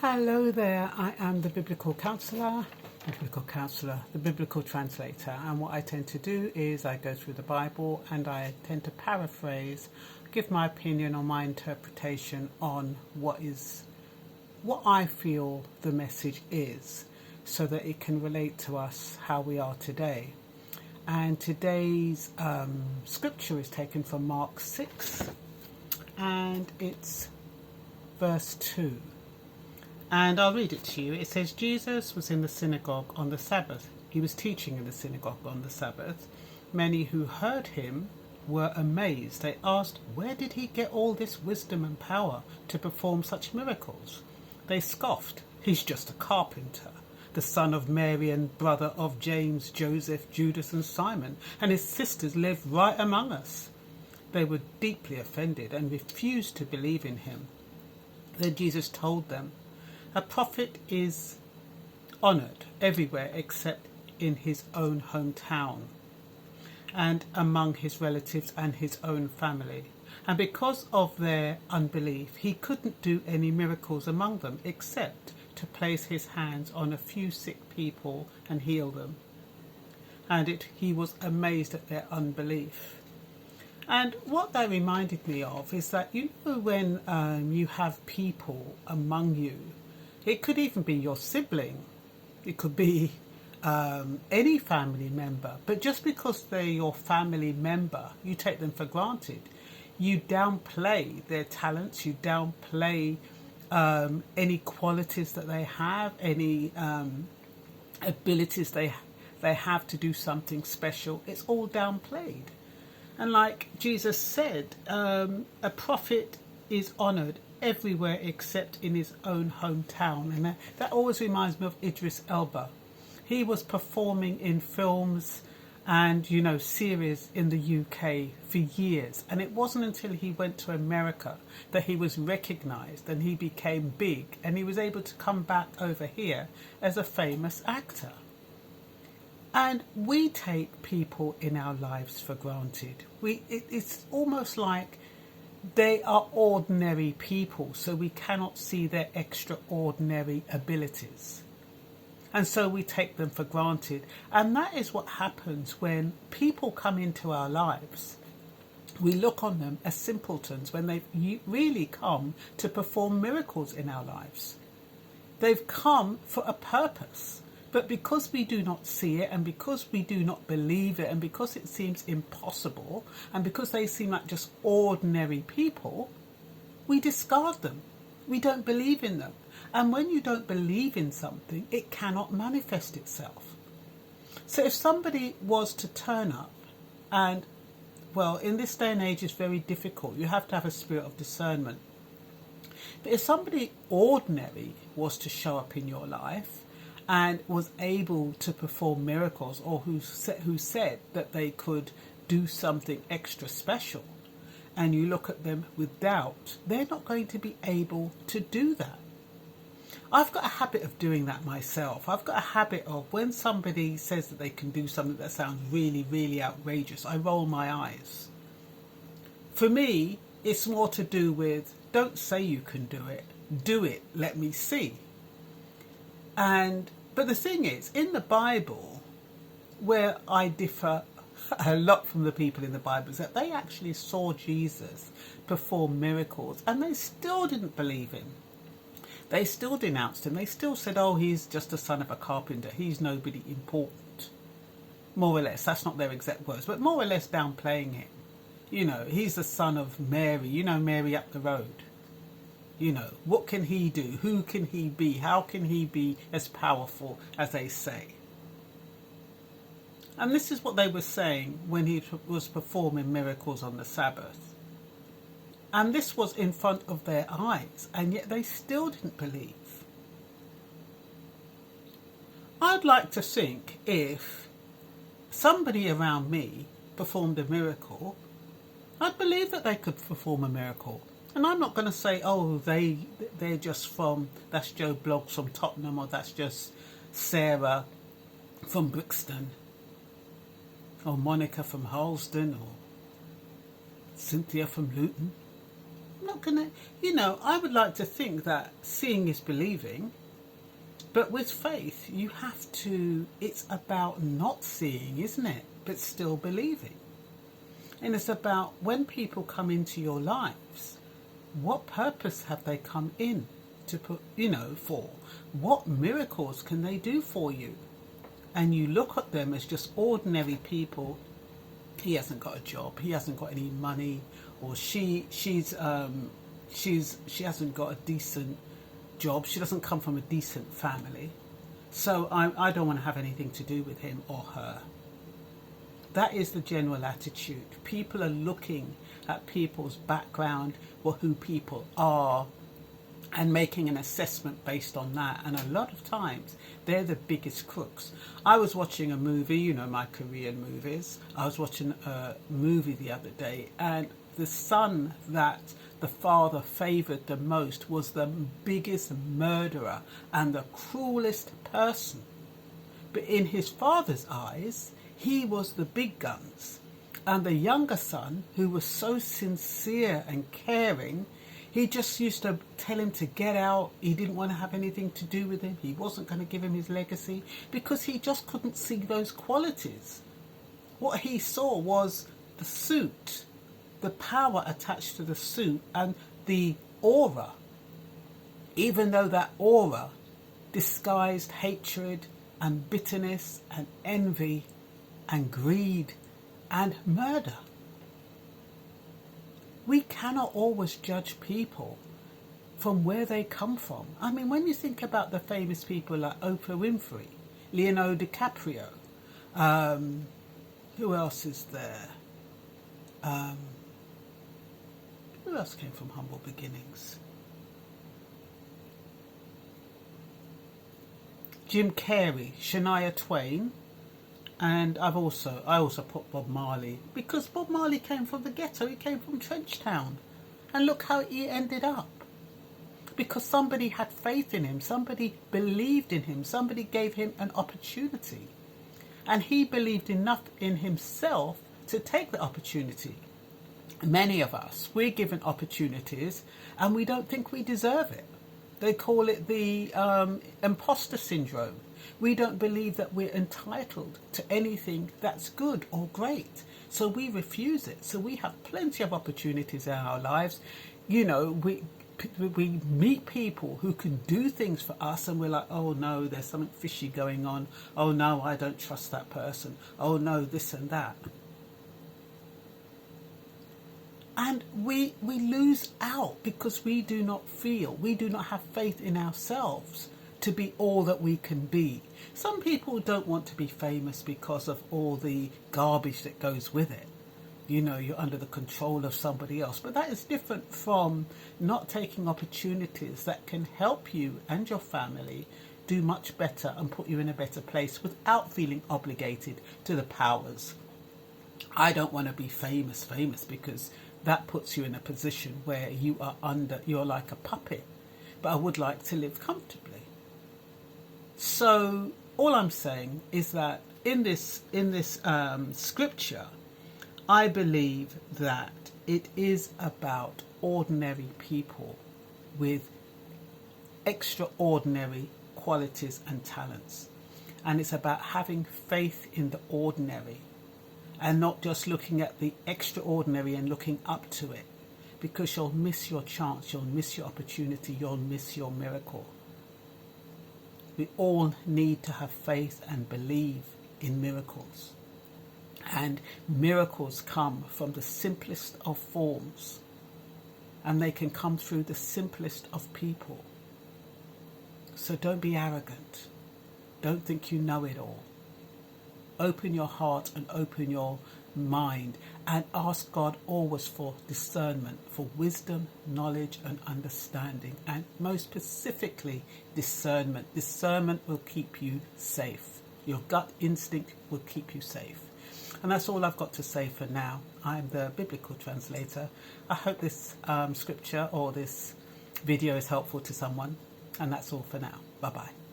Hello there, I am the Biblical the Biblical Translator, and what I tend to do is I go through the Bible and I tend to paraphrase, give my opinion or my interpretation on what I feel the message is, so that it can relate to us how we are today. And today's scripture is taken from Mark 6, and it's verse 2. And I'll read it to you. It says, Jesus was in the synagogue on the Sabbath. He was teaching in the synagogue on the Sabbath. Many who heard him were amazed. They asked, where did he get all this wisdom and power to perform such miracles? They scoffed, he's just a carpenter, the son of Mary and brother of James, Joseph, Judas and Simon, and his sisters live right among us. They were deeply offended and refused to believe in him. Then Jesus told them, a prophet is honoured everywhere except in his own hometown and among his relatives and his own family. And because of their unbelief, he couldn't do any miracles among them except to place his hands on a few sick people and heal them. And he was amazed at their unbelief. And what that reminded me of is that, when you have people among you, it could even be your sibling, it could be any family member, but just because they're your family member, you take them for granted. You downplay their talents, you downplay any qualities that they have, any abilities they have to do something special. It's all downplayed. And like Jesus said, a prophet is honoured everywhere except in his own hometown. And that always reminds me of Idris Elba. He was performing in films and, series in the UK for years. And it wasn't until he went to America that he was recognised and he became big. And he was able to come back over here as a famous actor. And we take people in our lives for granted. It's almost like they are ordinary people, so we cannot see their extraordinary abilities. And so we take them for granted. And that is what happens when people come into our lives. We look on them as simpletons when they've really come to perform miracles in our lives. They've come for a purpose. But because we do not see it, and because we do not believe it, and because it seems impossible, and because they seem like just ordinary people, we discard them. We don't believe in them. And when you don't believe in something, it cannot manifest itself. So if somebody was to turn up, and, well, in this day and age it's very difficult. You have to have a spirit of discernment. But if somebody ordinary was to show up in your life, and was able to perform miracles, or who said that they could do something extra special, and you look at them with doubt, they're not going to be able to do that. I've got a habit of doing that myself. I've got a habit of, when somebody says that they can do something that sounds really, really outrageous, I roll my eyes. For me, it's more to do with, don't say you can do it, let me see. But the thing is, in the Bible, where I differ a lot from the people in the Bible, is that they actually saw Jesus perform miracles and they still didn't believe him. They still denounced him. They still said, oh, he's just the son of a carpenter. He's nobody important. More or less. That's not their exact words, but more or less downplaying him. He's the son of Mary. Mary up the road. What can he do? Who can he be? How can he be as powerful as they say? And this is what they were saying when he was performing miracles on the Sabbath. And this was in front of their eyes, and yet they still didn't believe. I'd like to think if somebody around me performed a miracle, I'd believe that they could perform a miracle. And I'm not going to say, oh, they're just that's Joe Bloggs from Tottenham, or that's just Sarah from Brixton, or Monica from Harlesden, or Cynthia from Luton. I'm not going to, I would like to think that seeing is believing. But with faith, you have to, it's about not seeing, isn't it? But still believing. And it's about when people come into your lives, what purpose have they come in to put, for? What miracles can they do for you? And you look at them as just ordinary people. He hasn't got a job, he hasn't got any money, or she hasn't got a decent job, she doesn't come from a decent family, so I don't want to have anything to do with him or her. That is the general attitude. People are looking at people's background or who people are and making an assessment based on that, and a lot of times they're the biggest crooks. I was watching a movie, my Korean movies. I was watching a movie the other day, and the son that the father favoured the most was the biggest murderer and the cruelest person. But in his father's eyes, he was the big guns. And the younger son, who was so sincere and caring, he just used to tell him to get out. He didn't want to have anything to do with him. He wasn't going to give him his legacy because he just couldn't see those qualities. What he saw was the suit, the power attached to the suit, and the aura. Even though that aura disguised hatred and bitterness and envy and greed and murder. We cannot always judge people from where they come from. I mean, when you think about the famous people like Oprah Winfrey, Leonardo DiCaprio, who else is there? Who else came from humble beginnings? Jim Carrey, Shania Twain, and I also put Bob Marley, because Bob Marley came from the ghetto. He came from Trenchtown, and look how he ended up. Because somebody had faith in him, somebody believed in him, somebody gave him an opportunity, and he believed enough in himself to take the opportunity. Many of us, we're given opportunities and we don't think we deserve it. They call it the imposter syndrome. We don't believe that we're entitled to anything that's good or great, so we refuse it. So we have plenty of opportunities in our lives. We meet people who can do things for us, and we're like, oh no, there's something fishy going on. Oh no, I don't trust that person. Oh no, this and that. And we lose out because we do not have faith in ourselves to be all that we can be. Some people don't want to be famous because of all the garbage that goes with it. You're under the control of somebody else. But that is different from not taking opportunities that can help you and your family do much better and put you in a better place without feeling obligated to the powers. I don't want to be famous because that puts you in a position where you're like a puppet. But I would like to live comfortably. So all I'm saying is that in this scripture, I believe that it is about ordinary people with extraordinary qualities and talents. And it's about having faith in the ordinary and not just looking at the extraordinary and looking up to it, because you'll miss your chance, you'll miss your opportunity, you'll miss your miracle. We all need to have faith and believe in miracles. And miracles come from the simplest of forms, and they can come through the simplest of people. So don't be arrogant. Don't think you know it all. Open your heart and open your mind and ask God always for discernment, for wisdom, knowledge and understanding, and most specifically discernment. Discernment will keep you safe. Your gut instinct will keep you safe. And that's all I've got to say for now. I'm the Biblical Translator. I hope this scripture or this video is helpful to someone. And that's all for now. Bye-bye.